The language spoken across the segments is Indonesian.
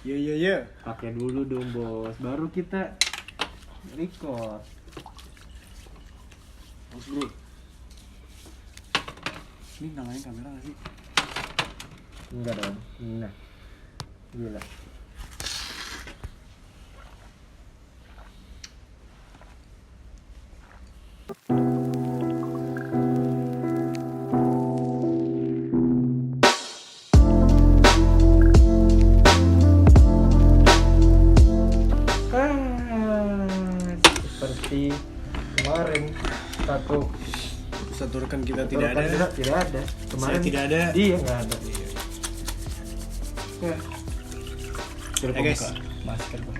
Iya. Pakai dulu dong bos, baru kita record. Bos bro. Ini nyalain kamera gak sih? Enggak dong. Nah. Gila. Seperti kemarin Satu rekan kita tidak ada. Tidak ada. Kemarin Saya tidak ada. Dia nggak ada. Ya. Suruh Guys. buka masker gua.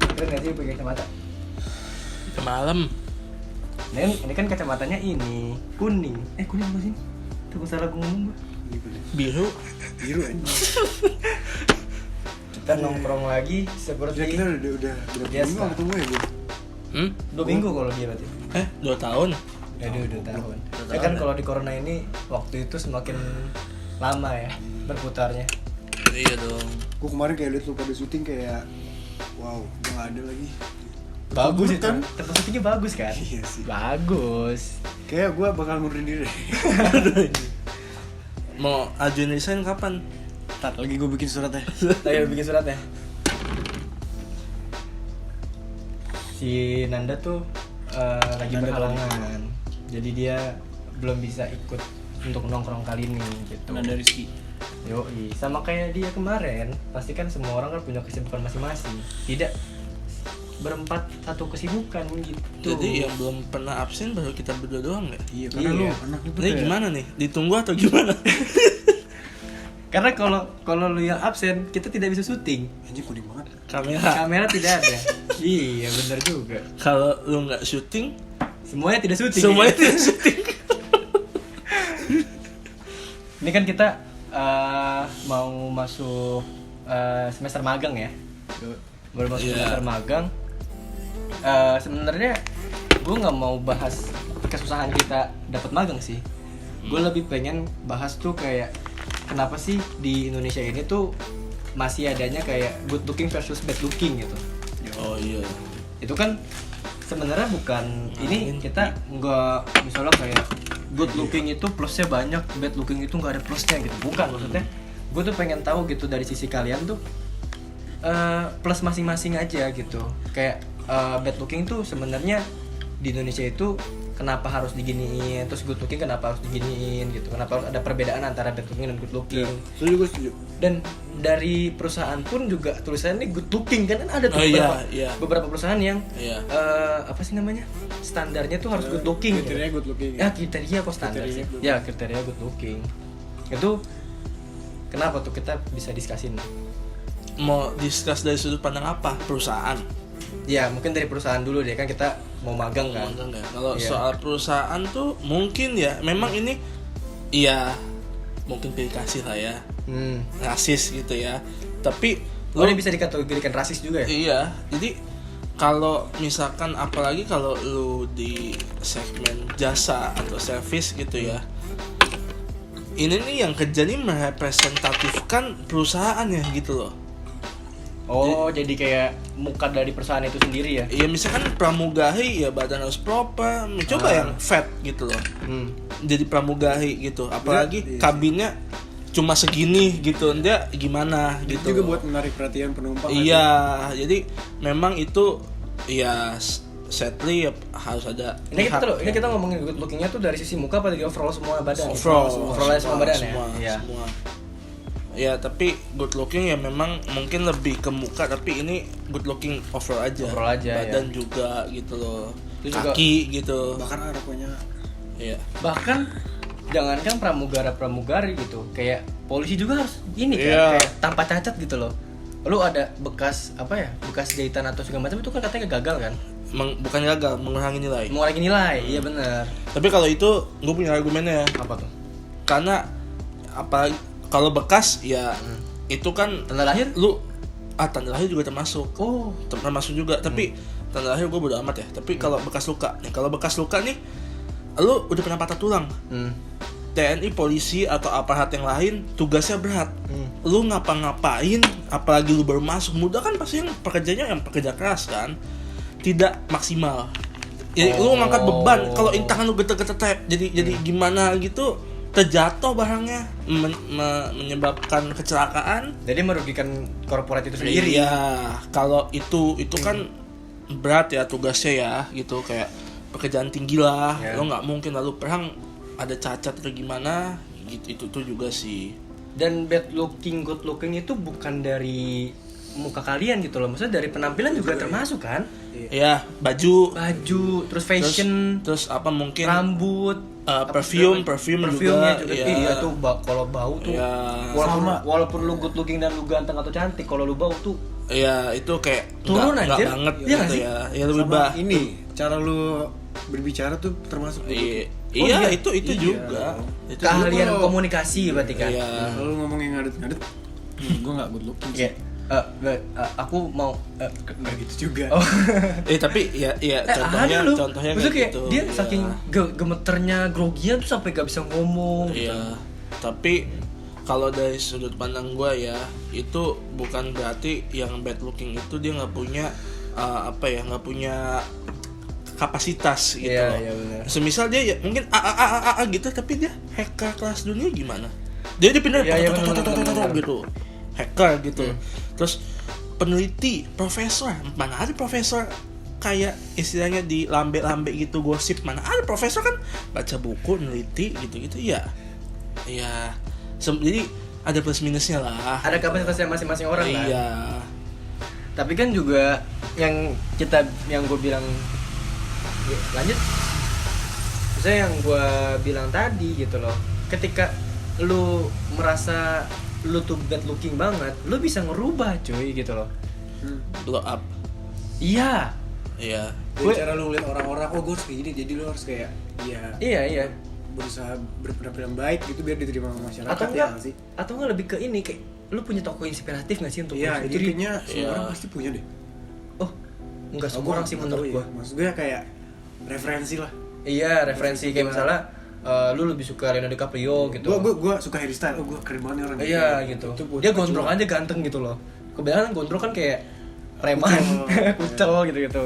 Keren nggak sih pakai kacamata? Malam. Ini kan kacamatanya ini kuning. Kuning apa sih? Takut salah gua ngomong gua. Biru. Biru kan? Kita nongkrong lagi seperti Ya kita udah berapa Biasa. minggu gak ketemu ya bro? 2 minggu kalau dia berarti. 2 tahun. Ya dia udah tahun. Udah Ya tahun kan ya. kalau di corona ini waktu itu semakin lama ya berputarnya. Iya dong. Gue kemarin kayak liat lu pada syuting kayak wow, udah gak ada lagi. Bagus Betul, itu. kan? Tempat syutingnya bagus kan? Iya sih. Bagus. Kayak gue bakal mundurin diri. Mau ajuin resign kapan? Tar lagi gue bikin suratnya. Ayo bikin suratnya. Si Nanda tuh lagi Nanda berhalangan. Jadi dia belum bisa ikut untuk nongkrong kali ini gitu. Nanda Rizky. Yoi, sama kayak dia kemarin, pasti kan semua orang kan punya kesibukan masing-masing. Tidak berempat satu kesibukan gitu. Jadi yang belum pernah absen baru kita berdua doang ya? Iya karena Iya. lu anak itu Ini gimana nih? Ditunggu atau gimana? Karena kalau lu yang absen, kita tidak bisa syuting. Anjing kuning banget. Kamera. Kamera tidak ada. Iya, benar juga. Kalau lu nggak syuting, Semuanya tidak syuting. semuanya tidak syuting. Ini kan kita mau masuk semester magang ya. Baru masuk Iya. semester magang. Sebenarnya gue nggak mau bahas kesusahan kita dapat magang sih. Gue lebih pengen bahas tuh kayak kenapa sih di Indonesia ini tuh masih adanya kayak good looking versus bad looking gitu. Oh iya. Itu kan sebenarnya bukan ini kita nggak misalnya kayak good looking itu plusnya banyak, bad looking itu nggak ada plusnya gitu. Bukan maksudnya. Gue tuh pengen tahu gitu dari sisi kalian tuh plus masing-masing aja gitu. Kayak bad looking tuh sebenarnya di Indonesia itu kenapa harus diginiin, terus good looking kenapa harus diginiin gitu. Kenapa harus ada perbedaan antara bad looking dan good looking. Setuju. Dan dari perusahaan pun juga tulisannya good looking kan ada tuh Oh, iya. beberapa perusahaan yang Iya. apa sih namanya standarnya tuh harus good looking gitu. Kriteria good looking. Ya kriteria kok standar Kriteria sih. good Ya kriteria good looking. Itu kenapa tuh kita bisa diskasin? Mau discuss dari sudut pandang apa? Perusahaan. Ya mungkin dari perusahaan dulu deh kan kita mau magang kan. Magang nggak? Kalau Iya. soal perusahaan tuh mungkin ya, memang ini iya mungkin pilih kasih lah ya, rasis gitu ya. Tapi Ini bisa dikategorikan rasis juga ya? iya, jadi kalau misalkan apalagi kalau lu di segmen jasa atau service gitu ya, ini nih yang kerja nih merepresentatifkan perusahaannya gitu loh. Oh jadi kayak muka dari perusahaan itu sendiri ya? Iya misalkan pramugari ya badan harus proper, coba yang fat gitu loh. Jadi pramugari gitu, apalagi Iya, iya sih. kabinnya cuma segini gitu, dia gimana Itu gitu. juga buat menarik perhatian penumpang. Iya, jadi memang itu ya sadly ya harus ada. Ini kita pihak tuh, ini yang- kita ngomongin good lookingnya tuh dari sisi muka apa dari overall semua badan? overall semua badan semua, ya. Iya. semua. Ya tapi good looking ya memang mungkin lebih ke muka, tapi ini good looking overall aja. Overall aja, badan ya. juga gitu loh. Itu juga- Kaki gitu. Bahkan ada punya Iya. Bahkan jangankan pramugari gitu, kayak polisi juga harus ini kan, Iya. kayak tanpa cacat gitu loh. Lu ada bekas apa ya, bekas jahitan atau segala macam itu kan katanya gagal kan? Bukan gagal, mengurangi nilai. Mengurangi nilai, iya benar. Tapi kalau itu gue punya argumennya, Apa tuh? karena apa kalau bekas ya itu kan Tanda lahir? lu tanda lahir juga termasuk. Oh, Termasuk juga, tapi tanda lahir gue bodo amat ya. Tapi kalau bekas luka nih, lu udah pernah patah tulang, TNI, polisi atau aparat yang lain tugasnya berat. Lu ngapa-ngapain, apalagi lu baru masuk muda kan pasti yang pekerja keras kan, tidak maksimal. Ya, lu ngangkat beban, kalau tangan lu geter-geter jadi gimana gitu, terjatuh barangnya, menyebabkan kecelakaan. Jadi merugikan korporat itu sendiri. Iya, kalau itu kan berat ya tugasnya ya gitu, kayak pekerjaan tinggi lah. Lo nggak mungkin lalu perang ada cacat atau gimana gitu, itu tuh juga sih. Dan bad looking, good looking itu bukan dari muka kalian gitu loh, maksudnya dari penampilan juga termasuk kan? Ya, baju, terus fashion, terus apa mungkin rambut, perfume juga. Iya tuh kalau bau tuh, ya, walaupun lu good looking dan lu ganteng atau cantik, kalau lu bau tuh, iya itu kayak turun nggak anjir. banget Iya gitu ya. Ya lebih ini cara lu berbicara tuh termasuk iya, itu juga. Itu keahlian komunikasi berarti kan. Iya. Kalau lu ngomongin ngadet-ngadet, gue nggak good looking sih. Aku mau nggak gitu juga. Tapi ya contohnya maksudnya kayak gitu. dia saking gemeternya, grogian tuh sampai gak bisa ngomong. Iya. Tapi kalau dari sudut pandang gue ya, itu bukan berarti yang bad looking itu dia nggak punya nggak punya kapasitas gitu loh. Iya, benar. Semisal dia ya mungkin gitu, tapi dia hacker kelas dunia gimana? Dia pindah gitu. Hacker gitu. Terus peneliti, profesor, mana ada profesor kayak istilahnya di lambe-lambe gitu gosip, mana ada profesor kan baca buku, neliti gitu-gitu ya. Ya, jadi ada plus minusnya lah. Ada kapasitasnya masing-masing orang kan. Iya. Tapi kan juga yang gue bilang lanjut. Misalnya yang gue bilang tadi gitu loh. Ketika lu merasa lu tuh bad looking banget, lu bisa ngerubah cuy gitu loh. Blow up. Iya. Iya. Dari cara lu ngeliat orang-orang, gue harus kayak gini, jadi lu harus kayak Iya. berusaha berpenampilan baik gitu biar diterima sama masyarakat. Atau ya enggak sih? Atau enggak lebih ke ini, kayak lu punya tokoh inspiratif nggak sih untuk Iya, lu itu sendiri? kayaknya semua orang pasti punya deh. Oh, enggak semua orang sih menurut gua. Maksud gue kayak referensi lah. Iya, referensi kayak misalnya lu lebih suka Leonardo DiCaprio gitu. Gue suka Harry Styles, gue keren banget nih orang. Iya gitu. Dia gondrong aja ganteng gitu loh. Kebanyakan gondrong kan kayak preman, kucel gitu-gitu.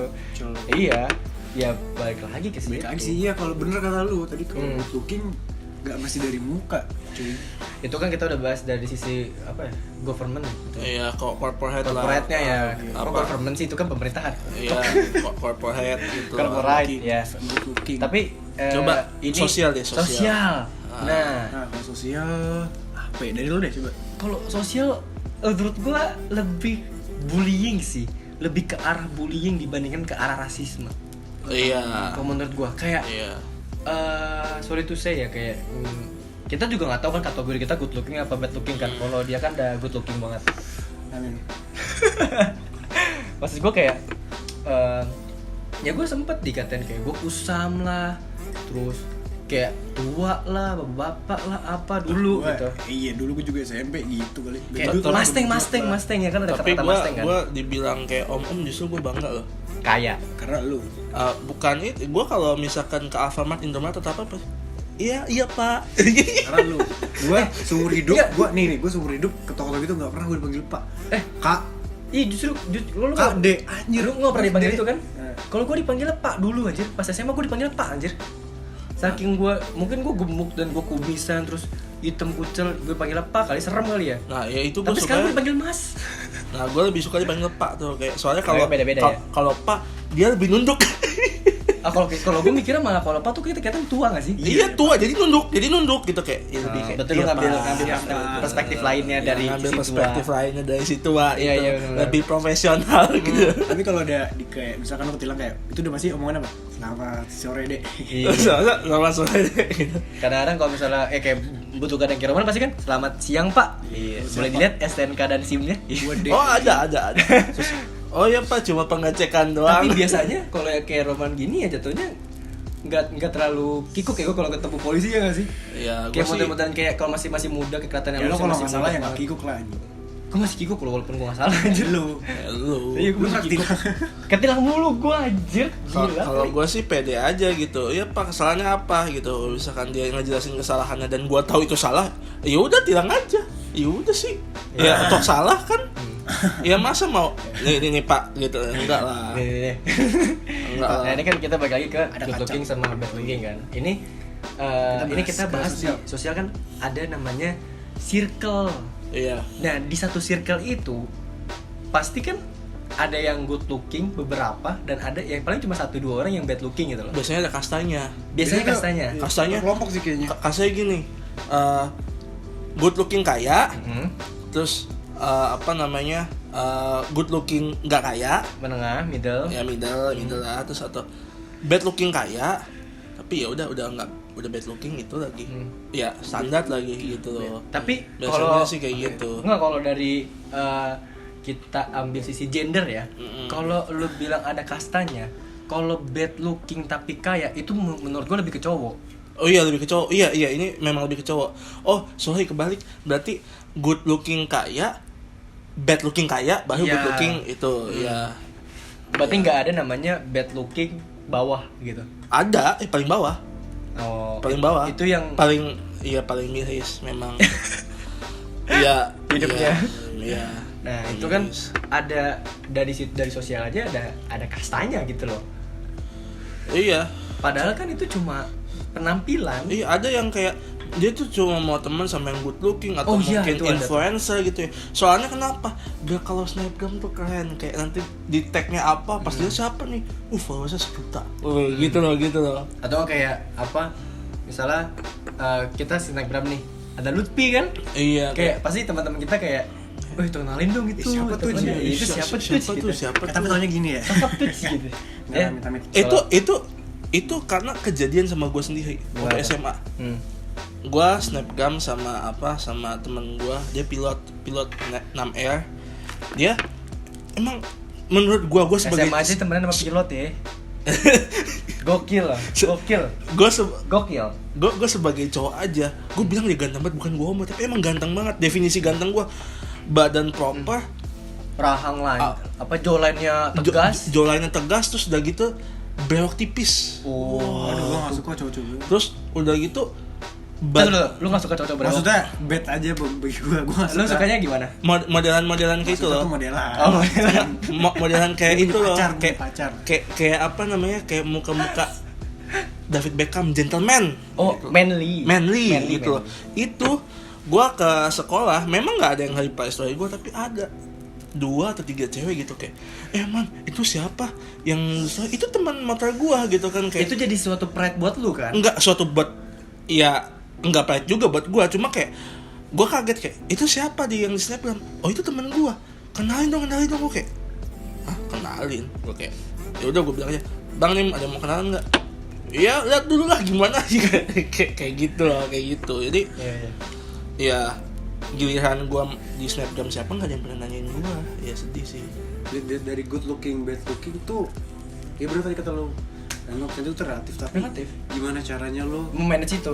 Iya. Ya balik lagi ke situ. Balik lagi sih, iya kalau bener kata lu tadi, kalau good looking nggak mesti dari muka, cuy. Itu kan kita udah bahas dari sisi apa ya? Government gitu. Iya, kok corporate lah. Corporate-nya ya. Apa? Government sih itu kan pemerintahan. Iya, corporate gitu. Corporate ya. Good looking. Tapi coba ini sosial deh, sosial. Nah, kalau sosial apa ya? Dari lu deh coba. kalau sosial menurut gua lebih bullying sih, lebih ke arah bullying dibandingkan ke arah rasisme. Iya. Kalau menurut gua kayak sorry to say ya, kayak kita juga nggak tahu kan kategori kita good looking apa bad looking kan. Kalau dia kan udah good looking banget. Amin. Maksud gua kayak ya gue sempet dikatain kayak gue kusam lah, terus kayak tua lah, bapak lah, apa dulu gitu. Iya, dulu gue juga SMP gitu kali. Kayak Mustang ya kan, ada tapi kata-kata Mustang kan. gue dibilang kayak om justru gue bangga loh. Kaya. Karena lu. Bukan itu, gue kalau misalkan ke Alfamart, Indomaret atau apa, iya pak. Karena lu. Gue seumur hidup, gue seumur hidup ke toko gitu nggak pernah gue dipanggil pak. Kak. Iya justru lu Kak D, anjir. Lu nggak pernah dipanggil itu kan? Kalau gue dipanggil Pak dulu anjir. Pas SMA gue dipanggil Pak anjir. Saking gue, mungkin gue gemuk dan gue kumisan, terus hitam kucel, gue panggil Pak kali, serem kali ya. Nah ya itu gue tapi suka. sekarang gue dipanggil Mas. Nah gue lebih suka dipanggil Pak tuh, kayak soalnya kalau beda-beda ya. Kalau Pak dia lebih nunduk. Kalau gue mikirnya malah kalau Pak tuh kelihatan tua nggak sih? Iya tua, jadi nunduk gitu kayak. Ya, lebih kayak betul, lu ngambil perspektif lainnya dari ngambil si perspektif tua. lainnya dari si tua. Iya, itu iya, benar. lebih profesional gitu. Tapi kalau ada di kayak misalkan lu ketilang kayak itu udah masih omongan apa? Selamat sore dek. Iya. Soalnya langsung aja gitu. Kadang-kadang kalau misalnya kayak butuh kadang kiroman pasti kan selamat siang Pak. Iya. Boleh dilihat STNK dan SIM-nya. Oh ada. Terus, oh ya Pak, cuma pengecekan doang. Tapi biasanya kalau kayak roman gini ya jatuhnya nggak terlalu kikuk ya gue kalau ketemu polisi ya nggak sih? Iya, Kayak model-modelan kayak kalau masih muda kelihatannya Ya lo kalau masih masalah muda yang nggak banget. kikuk lah anjing. Gue masih kikuk loh walaupun gue gak salah anjir. Lu Iya gue masih kikuk. Ketilang mulu gue anjir. Gila. Kalau gue sih pede aja gitu. Ya pak, kesalahannya apa gitu. Misalkan dia ngejelasin kesalahannya dan gue tahu itu salah, ya udah tilang aja. Ya udah sih. Ya toh salah kan. Ya masa mau ini pak gitu. Enggak lah. Nih. Enggak lah. Nah ini kan kita balik lagi ke Ada good kaca. looking sama bad looking kan. Ini kita bahas di sosial kan ada namanya circle. Iya. Nah di satu circle itu pasti kan ada yang good looking beberapa dan ada yang paling cuma 1-2 orang yang bad looking gitu loh. Biasanya ada kastanya. Biasanya kastanya. Kastanya kelompok sih kayaknya. Kastanya gini. Good looking kaya, Mhm. terus good looking nggak kaya, Menengah, middle. ya middle lah, terus atau bad looking kaya, tapi ya udah nggak, udah bad looking itu lagi, ya standar lagi gitu loh. Tapi Biasanya kalau sih kayak gitu. enggak, kalau dari kita ambil sisi gender ya. Kalau lu bilang ada kastanya, kalau bad looking tapi kaya itu menurut gua lebih ke cowok. Oh iya, lebih ke cowok. Iya ini memang lebih ke cowok. Oh sorry, kebalik, berarti good looking kaya, bad looking kaya, baru Iya. good looking itu ya. Berarti nggak ada namanya bad looking bawah gitu. Ada, paling bawah. Oh, Paling bawah. Itu yang paling miris memang. Iya, hidupnya. Iya. Nah, itu kan miris. ada dari sosial aja ada kastanya gitu loh. Iya. Padahal kan itu cuma penampilan. Iya, ada yang kayak dia tuh cuma mau teman sama yang good looking atau Oh, iya, mungkin itu ada. influencer gitu ya. Soalnya kenapa? Biar kalau snapgram tuh keren, kayak nanti di tagnya apa, pas dia siapa nih? Followersnya 1 juta. Gitu loh. Atau kayak apa? Misalnya kita snapgram nih, ada Lutfi kan? Iya. Kayak pasti teman-teman kita kayak, "Wih, kenalin dong gitu." Siapa tuh, Temennya, Ji? Itu siapa tuh? Siapa Gitu. tuh? Siapa Tapi tuh? taunya gini ya. Cakep tuh gitu. Nah, amit-amit. Itu karena kejadian sama gue sendiri waktu Gimana? SMA. Gue snapgram sama temen gue, dia pilot 6 Air. Dia emang menurut gue sebagai SMA aja temenan sama pilot ya. Gokil lah, gokil. gue sebagai cowok aja, gue bilang dia ganteng banget, bukan gue homo, tapi emang ganteng banget. Definisi ganteng gue, badan proper, Rahang lah, jawline-nya tegas. jawline tegas, terus udah gitu bewok tipis. Aduh, gua gak suka cowok-cowok. Terus udah gitu Lu gak suka cowok-cowok berapa? Maksudnya bad aja bagi gua gak suka. Lu sukanya gimana? modelan kayak itu Maksudnya loh. tuh modelan. Oh, modelan. Modelan kayak Gua punya itu loh, pacar, kayak punya pacar. kayak apa namanya, kayak muka David Beckham, gentleman. Oh, manly gitu loh. Itu gua ke sekolah, memang nggak ada yang reply story gua, tapi ada 2 atau 3 cewek gitu kayak, man itu siapa yang itu teman motor gua gitu kan, kayak Itu jadi suatu pride buat lu kan? enggak suatu buat, ya enggak pride juga buat gua, cuma kayak gua kaget kayak itu siapa di yang di snapgram. Oh itu teman gua, kenalin dong gua kayak, kenalin gua kayak, ya udah gua bilang aja, bang nih ada yang mau kenalan nggak? Iya lihat dulu lah gimana kayak gitu loh, kayak gitu. Jadi Iya. ya giliran gua di snapgram siapa nggak ada yang pernah nanyain gua, ya sedih sih. Dari good looking, bad looking tuh ya bener tadi kata lu, itu relatif, tapi Relatif. gimana caranya lu Memanage itu.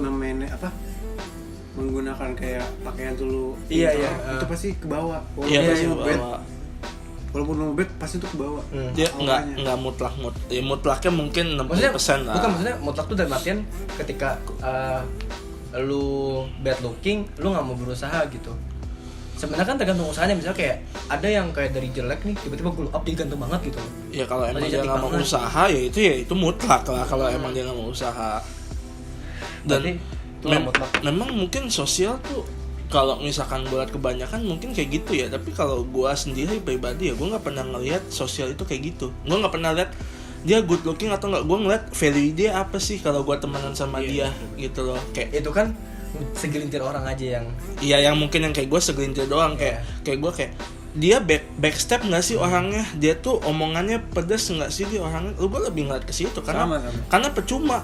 menggunakan kayak pakaian tuh lu Iya, itu, iya. itu pasti ke bawah. Iya Walaupun pasti lu bad, bawa. walaupun lu bad pasti tuh ke bawah. Dia Awalnya. nggak mutlaknya mungkin 60% lah. Bukan, maksudnya mutlak tuh dalam artian ketika lu bad looking, lu nggak mau berusaha gitu. Sebenarnya kan tergantung usahanya, misalnya kayak ada yang kayak dari jelek nih tiba-tiba glow up jadi ganteng banget gitu. Ya kalau emang Masih dia cantik nggak mau banget. usaha ya itu mutlak lah kalau emang dia nggak mau usaha. Dan Berarti itu nggak mutlak. memang mungkin sosial tuh kalau misalkan gue liat kebanyakan mungkin kayak gitu ya, tapi kalau gue sendiri pribadi ya gue nggak pernah ngelihat sosial itu kayak gitu. Gue nggak pernah lihat dia good looking atau nggak, gue ngeliat value dia apa sih kalau gue temenan sama dia gitu loh. Kayak Itu kan segelintir orang aja yang iya, yang mungkin yang kayak gue segelintir doang, kayak gue kayak dia backstep nggak sih orangnya, dia tuh omongannya pedas nggak sih dia orangnya. Gue lebih ngeliat ke situ Sama. karena percuma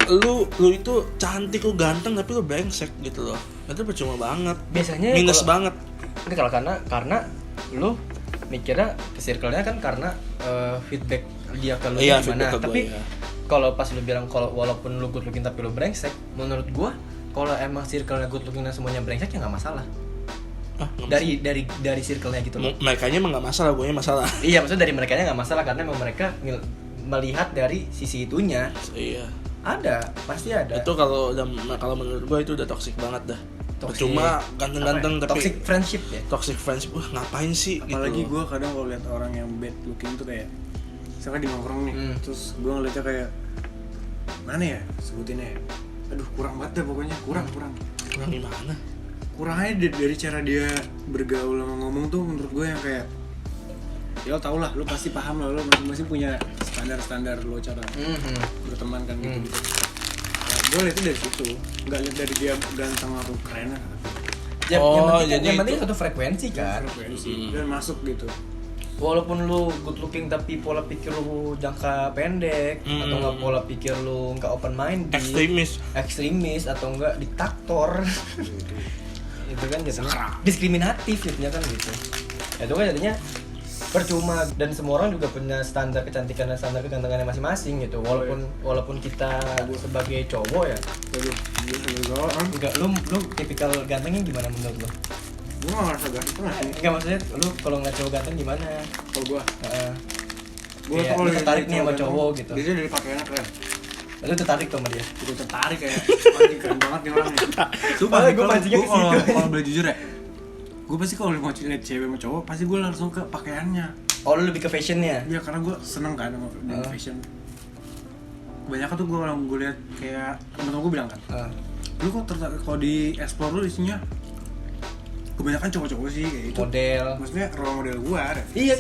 lu itu cantik, lu ganteng tapi lu brengsek gitu loh, itu percuma banget, biasanya minus banget. Ini kalau karena lu mikirnya ke circle-nya kan karena feedback dia ke lu Iya, gimana. feedback ke gua, Tapi iya. kalau pas lu bilang kalau walaupun lu good looking tapi lu brengsek, menurut gua kalau emang circle-nya good looking dan semuanya brengsek ya nggak masalah. dari circle-nya gitu loh. Merekanya emang nggak masalah, gue masalah. Iya, maksudnya dari merekanya nggak masalah karena memang mereka melihat dari sisi itunya. Iya. Ada, pasti ada. Itu kalau menurut gue itu udah toxic banget dah. Toxic. Cuma ganteng-ganteng tapi toxic friendship ya. Toxic friendship, ngapain sih? Apalagi gitu. gue kadang kalau lihat orang yang bad looking tuh kayak, misalkan di nongkrong nih, terus gue ngeliatnya kayak mana ya sebutinnya ya? Aduh kurang banget dah pokoknya, kurang Gimana? kurang aja dari cara dia bergaul sama ngomong tuh menurut gue yang kayak ya lo tau lah, lo pasti paham lah, lo masing-masing punya standar lo cara berteman kan gitu. Nah, gue liatnya dari situ, nggak lihat dari dia ganteng atau keren lah. Yang penting satu frekuensi kan. Dan masuk gitu. Walaupun lu good looking tapi pola pikir lu jangka pendek atau nggak pola pikir lu nggak open minded, ekstremis atau enggak diktator, itu kan jadinya diskriminatif jadinya kan gitu. Itu kan jadinya percuma dan semua orang juga punya standar kecantikan dan standar kegantengannya masing-masing gitu. Walaupun kita sebagai cowok ya, enggak lu tipikal gantengnya gimana menurut lu? Gue gak ngerasa ganteng lah sih. Enggak, maksudnya lu kalau ngeliat cowok ganteng gimana? Kalau gue tuh kalau tertarik nih sama cowok gitu. Dia dari pakaiannya keren. Lu tertarik tuh sama dia? Gue tertarik kayak, anjing keren banget nih orangnya. Sumpah, gue kalau boleh jujur ya, gue pasti kalau mau lihat cewek sama cowok, pasti gue langsung ke pakaiannya. Oh, lu lebih ke fashionnya? Iya, karena gue seneng kan dengan fashion. Kebanyakan tuh gue lihat kayak temen-temen gue bilang kan, lu kok tertarik kalau di explore lu isinya kebanyakan cowok-cowok sih kayak itu. Model. Maksudnya role model gue ada. Iya,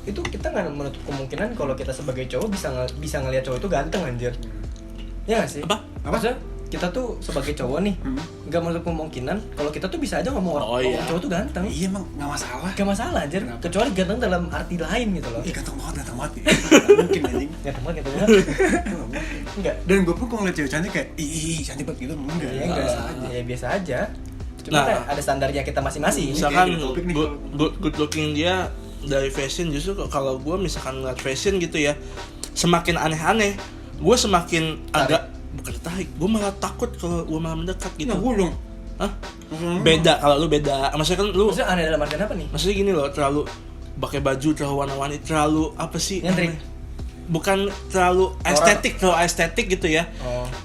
itu kita nggak menutup kemungkinan kalau kita sebagai cowok bisa ngelihat cowok itu ganteng anjir. Iya nggak sih? Apa? Maksudnya kita tuh sebagai cowok nih nggak menutup kemungkinan kalau kita tuh bisa aja ngomong orang cowok tuh ganteng. Iya emang nggak masalah. Gak masalah anjir. Kenapa? Kecuali ganteng dalam arti lain gitu loh. Ih ganteng banget mungkin anjing. Ganteng banget. Enggak. Dan gue pun kalau ngeliat cewek cantik kayak ih cantik banget gitu enggak. Iya biasa aja. Cuma ada standarnya kita masing-masing. Misalkan good looking dia dari fashion, justru kalau gue misalkan ngeliat fashion gitu ya, semakin aneh-aneh, gue semakin agak bukan tarik, gue malah takut kalau gue malah mendekat gitu. Nah gue dong. Hah? Beda kalau lu beda. Maksudnya kan lu. Maksudnya aneh dalam artian apa nih? Maksudnya gini loh, terlalu pakai baju terlalu warna-warni, terlalu apa sih? Nyentrik. Bukan terlalu estetik gitu ya.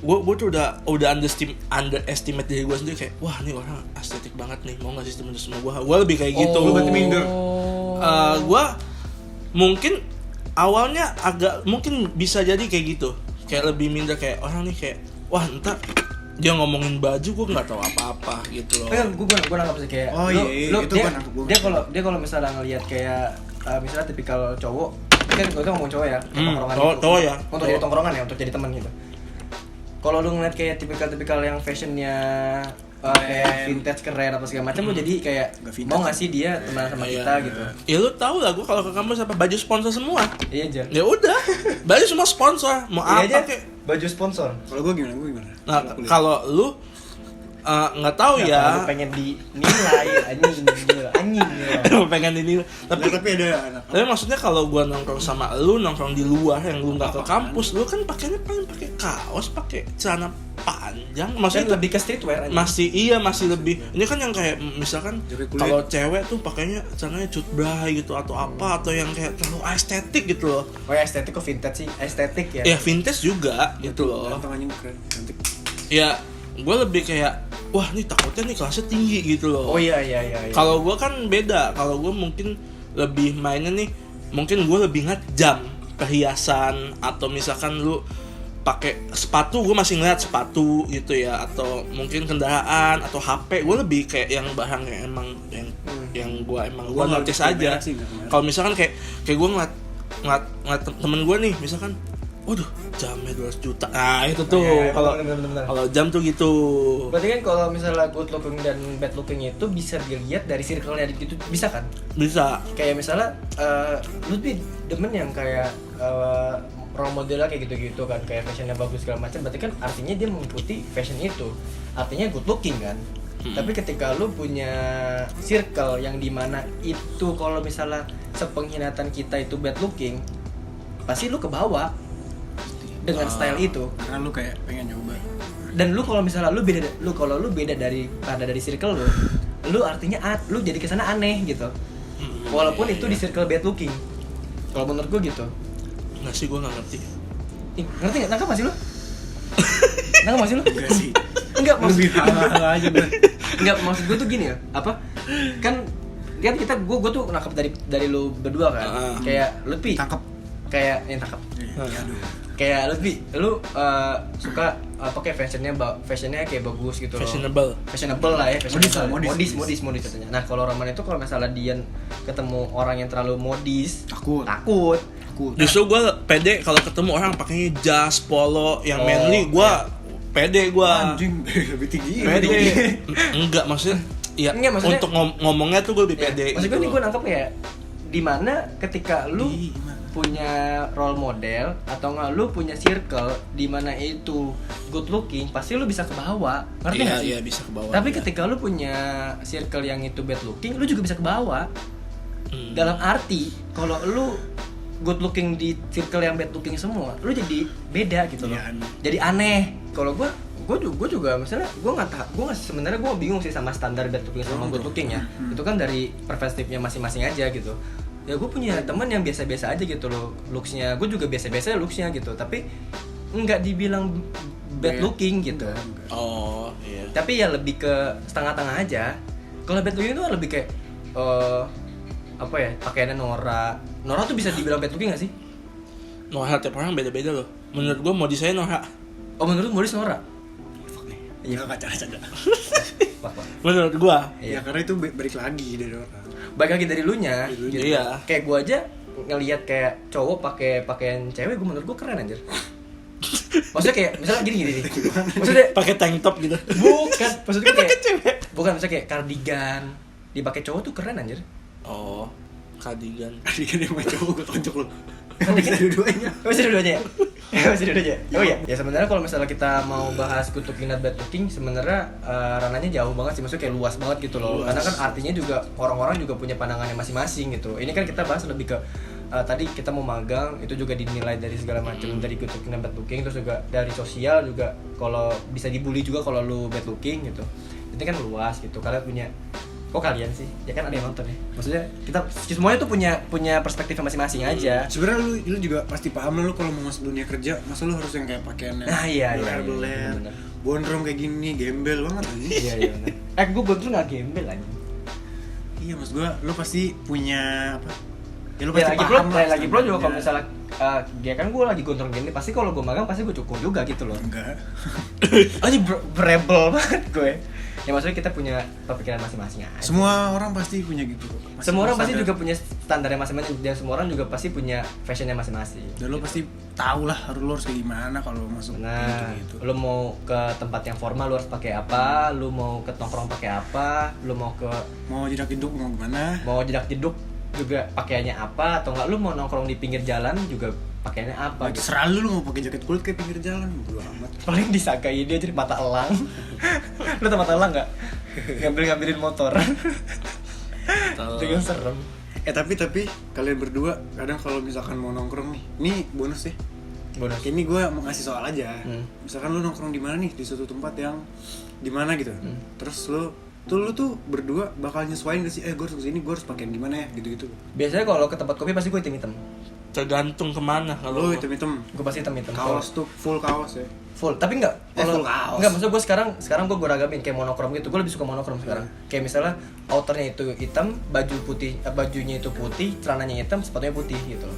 Gue tuh udah underestimate diri gue sendiri kayak wah nih orang estetik banget nih, mau nggak sih temen sama gue lebih kayak gitu. Lu berarti minder. Gue mungkin awalnya agak mungkin bisa jadi kayak gitu, kayak lebih minder kayak orang nih kayak wah entar dia ngomongin baju gue nggak tahu apa-apa gitu loh. Gue nangkap sih kayak dia kalau misalnya ngelihat kayak misalnya tipikal cowok kan gue tuh ngomong cowok ya, cowok ya, untuk jadi tongkrongan ya, untuk jadi teman gitu. Kalau lu ngeliat kayak tipikal yang fashionnya kayak vintage keren apa segala macam, lu jadi kayak mau nggak sih dia teman sama kita gitu. Ya lu tau lah gue kalau ke kampus apa baju sponsor semua. Iya aja. Ya udah, baju semua sponsor, mau apa kayak baju sponsor. Kalau gue gimana? Nah kalau lu nggak tahu ya. Lu pengen dinilai anjing. Pengen dinilai. Tapi maksudnya kalau gua nongkrong sama lu, nongkrong di luar yang lu nggak ke kampus, lu kan pakainya paling pakai kaos, pakai celana panjang, maksudnya lebih ke streetwear aja. Masih lebih. Ini kan yang kayak misalkan kalau cewek tuh pakainya celananya cut bray gitu atau apa, atau yang kayak terlalu estetik gitu loh. Oh ya estetik kok vintage sih? Estetik ya. Ya vintage juga gitu loh. Keren, cantik. Ya gue lebih kayak wah nih takutnya nih kelasnya tinggi gitu loh. Oh iya. Kalau gue kan beda. Kalau gue mungkin lebih mainnya nih, mungkin gue lebih ngeliat jam, perhiasan, atau misalkan lu pakai sepatu, gue masih ngeliat sepatu gitu ya, atau mungkin kendaraan atau HP, gue lebih kayak yang barang yang emang yang gue notice aja. Kalau misalkan kayak gue ngeliat temen gue nih, misalkan waduh jamnya 200 juta. Nah itu tuh kalau jam tuh gitu. Berarti kan kalau misalnya good looking dan bad looking itu bisa dilihat dari circle-nya gitu, bisa kan? Bisa. Kayak misalnya lu lebih demen yang kayak role modelnya kayak gitu-gitu kan, kayak fashionnya bagus segala macam. Berarti kan artinya dia mengikuti fashion itu, artinya good looking kan. Tapi ketika lu punya circle yang dimana itu kalau misalnya sepengkhianatan kita itu bad looking, pasti lu ke bawah dengan style itu karena lu kayak pengen nyoba. Dan lu kalau misalnya lu beda dari circle lu lu artinya lu jadi kesana aneh gitu. Walaupun itu di circle bad looking. Kalau menurut gue gitu. Nggak sih, gue nggak ngerti. Ngerti nggak? Nangkap masih lu? Nangkap masih lu? Enggak sih. Enggak, maksud Lebih hal-hal aja gue. enggak, maksud gue tuh gini ya. Apa? Kan gue tuh nangkap dari lu berdua kan. Kayak lebih Tangkap. kayak yang tangkap. Aduh. Kayak lebih lu suka apa kayak fashionnya kayak bagus gitu loh. Fashionable lah ya, modis katanya. Nah, kalau Roman itu kalau misalnya dia ketemu orang yang terlalu modis, takut. Justru gue pede kalau ketemu orang pakainya jas, polo yang manly, gue pede gue. Anjing, lebih tinggi. Pede. Enggak, maksudnya ya Maksudnya, untuk ngomongnya tuh gue lebih pede. Maksud gue gitu nih gue nangkep ya, dimana ketika lu punya role model atau nggak lu punya circle di mana itu good looking, pasti lu bisa ke bawah, ngerti nggak sih? Iya, bisa ke bawah. Tapi ketika lu punya circle yang itu bad looking, lu juga bisa ke bawah. Dalam arti kalau lu good looking di circle yang bad looking semua, lu jadi beda gitu loh. Jadi aneh. Kalau gue juga misalnya gue sebenarnya gue bingung sih sama standar bad looking sama good looking ya. Itu kan dari perspektifnya masing-masing aja gitu. Ya gue punya teman yang biasa-biasa aja gitu loh looksnya, gue juga biasa-biasa looksnya gitu, tapi nggak dibilang bad looking gitu. Oh iya. Tapi ya lebih ke setengah-tengah aja. Kalau bad looking itu lebih kayak apa ya, pakaiannya Nora tuh bisa dibilang bad looking nggak sih? Nora tiap orang beda-beda loh. Menurut gue modis saya Nora. Oh, menurut modis Nora? Iya, kacang-kacang. Menurut gue. Ya karena itu balik lagi dari orang. Baik lagi dari lunya gitu. Iya. Kayak gue aja ngelihat kayak cowok pakai pakaian cewek, gue menurut gue keren anjir. Maksudnya kayak misalnya gini. Maksudnya pakai tank top gitu. bukan, maksudnya kayak cewek. Bukan, maksudnya kayak kardigan dipakai cowok tuh keren anjir. Oh, kardigan. Kardigan yang main cowok gue tonjok lo. Kardigan dua-duanya. Masih dua-duanya ya? Masih dua-duanya. Oh iya. Ya sebenarnya kalau misalnya kita mau bahas good looking dan bad looking, sebenarnya ranahnya jauh banget sih, maksudnya kayak luas banget gitu loh. Karena kan artinya juga orang-orang juga punya pandangannya masing-masing gitu. Ini kan kita bahas lebih ke tadi kita mau magang, itu juga dinilai dari segala macam, dari good looking dan bad looking, terus juga dari sosial juga, kalau bisa dibully juga kalau lu bad looking gitu. Itu kan luas gitu. Kalian kalian sih? Ya kan ada yang nonton ya. Maksudnya kita semuanya tuh punya perspektifnya masing-masing aja. Sebenarnya lu juga pasti paham lah, lu kalau mau masuk dunia kerja, masa lu harus yang kayak pakaiannya beler, gondrong kayak gini, gembel banget aja. Iya benar. Gue gondrong nggak gembel aja. Iya, maksud gua lu pasti punya apa? Ya lu pasti lagi paham lah. Lagi pro juga kalau misalnya dia kan gue lagi gondrong gini, pasti kalau gue magang pasti gue cukur juga gitu loh. Enggak. Aja rebel banget gue. Ya maksudnya kita punya pemikiran masing-masing aja. Semua orang pasti punya gitu. Semua orang pasti juga punya standarnya masing-masing, dan semua orang juga pasti punya fashionnya masing-masing. Dan lo pasti tahu lah lu harus kayak gimana kalau masuk gitu. Lo mau ke tempat yang formal lo harus pakai apa, lo mau ke tongkrong pakai apa, lo mau jedak jeduk mau gimana? Mau jedak jeduk juga pakaiannya apa, atau enggak lo mau nongkrong di pinggir jalan juga pakaiannya apa gitu. Terserah lu mau pakai jaket kulit kayak pinggir jalan, bodo amat. Paling disangkai dia jadi mata elang. Lu tau mata elang enggak? Ngambilin motor. Dengan serem. Tapi kalian berdua kadang kalau misalkan mau nongkrong nih, ini bonus sih. Bonus. Ini gue mau ngasih soal aja. Misalkan lu nongkrong di mana nih, di suatu tempat yang di mana gitu. Terus lu tuh berdua bakal nyesuaiin gak sih? Gue harus kesini, gue harus pakaian gimana ya, gitu-gitu. Biasanya kalau ke tempat kopi pasti gue hitam-hitam. Tergantung kemana. Kalau hitam-hitam. Gue pasti hitam-hitam. Kaos tuh full kaos ya. Full, tapi enggak. Full kaos. Enggak, maksud gue sekarang gue ragamin kayak monokrom gitu. Gue lebih suka monokrom sekarang. Kayak misalnya outernya itu hitam, baju putih, bajunya itu putih, celananya hitam, sepatunya putih gitu.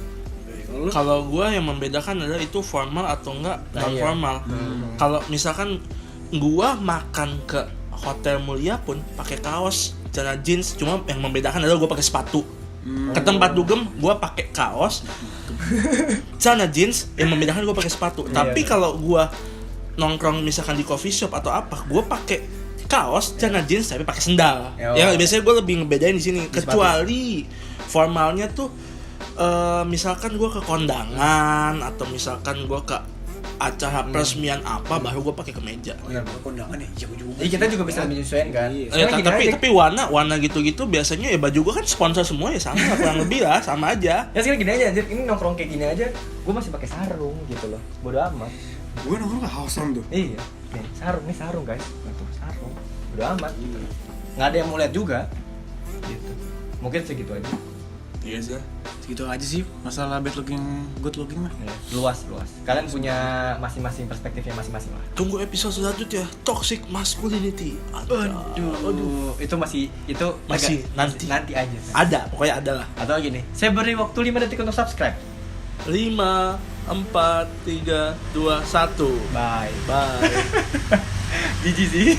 Kalau gue yang membedakan adalah itu formal atau enggak non formal. Kalau misalkan gue makan ke hotel mulia pun pakai kaos, celana jeans, cuma yang membedakan adalah gue pakai sepatu. Ke tempat dugem gue pakai kaos, celana jeans, yang membedakan gue pakai sepatu. Tapi kalau gue nongkrong misalkan di coffee shop atau apa, gue pakai kaos, celana jeans tapi pakai sendal. Ya biasanya gue lebih ngebedain di sini. Kecuali formalnya tuh misalkan gue ke kondangan atau misalkan gue ke acara peresmian apa, baru gue pakai kemeja. Kondangan ya, jauh juga. Jadi kita juga bisa menyesuaikan kan. Tapi warna gitu-gitu biasanya ya baju gue kan sponsor semua ya, sama kurang lebih lah, sama aja. Ya sekarang gini aja, ini nongkrong kayak gini aja, gue masih pakai sarung gitu loh. Bodo amat. Gue nongkrong kaosan tuh. Iya. Nih, sarung guys. Itu sarung. Bodo amat. nggak ada yang mau lihat juga gitu. Mungkin segitu aja. Iya sih. Segitu aja sih masalah bad looking, good looking mah. Ya, luas kalian punya masing-masing perspektifnya masing-masing lah. Tunggu episode selanjutnya, toxic masculinity. Aduh, itu masih Masih agak, nanti. nanti aja. Ada, pokoknya ada lah. Atau gini, saya beri waktu 5 detik untuk subscribe. 5, 4, 3, 2, 1. Bye. Bye. Jijik sih.